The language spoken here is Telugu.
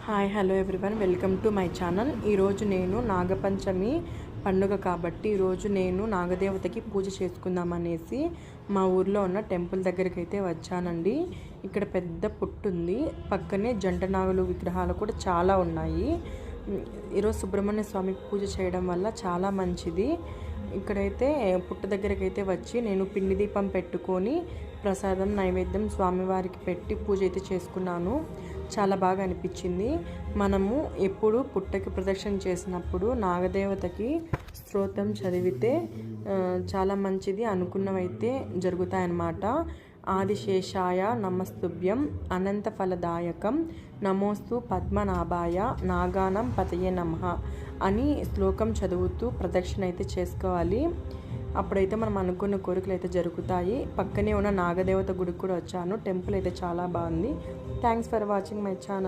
Hi hello everyone, welcome to my channel. ఈరోజు నేను నాగపంచమి పండుగ కాబట్టి ఈరోజు నేను నాగదేవతకి పూజ చేసుకుందామనేసి మా ఊర్లో ఉన్న టెంపుల్ దగ్గరికి అయితే వచ్చానండి. ఇక్కడ పెద్ద పుట్టు ఉంది, పక్కనే జంట నాగులు విగ్రహాలు కూడా చాలా ఉన్నాయి. ఈరోజు సుబ్రహ్మణ్య స్వామికి పూజ చేయడం వల్ల చాలా మంచిది. ఇక్కడైతే పుట్ట దగ్గరికి అయితే వచ్చి నేను పిండి దీపం పెట్టుకొని ప్రసాదం నైవేద్యం స్వామివారికి పెట్టి పూజ అయితే చేసుకున్నాను. చాలా బాగా అనిపించింది. మనము ఎప్పుడు పుట్టకి ప్రదక్షిణ చేసినప్పుడు నాగదేవతకి స్తోత్రం చదివితే చాలా మంచిది, అనుకున్నవైతే జరుగుతాయన్నమాట. ఆదిశేషాయ నమస్తుభ్యం అనంత ఫలదాయకం నమోస్తు పద్మనాభాయ నాగానం పతయే నమః అని శ్లోకం చదువుతూ ప్రదక్షిణ అయితే చేసుకోవాలి. అప్పుడైతే మనం అనుకున్న కోరికలు అయితే జరుగుతాయి. పక్కనే ఉన్న నాగదేవత గుడికి కూడా వచ్చాను. టెంపుల్ అయితే చాలా బాగుంది. Thanks for watching my channel.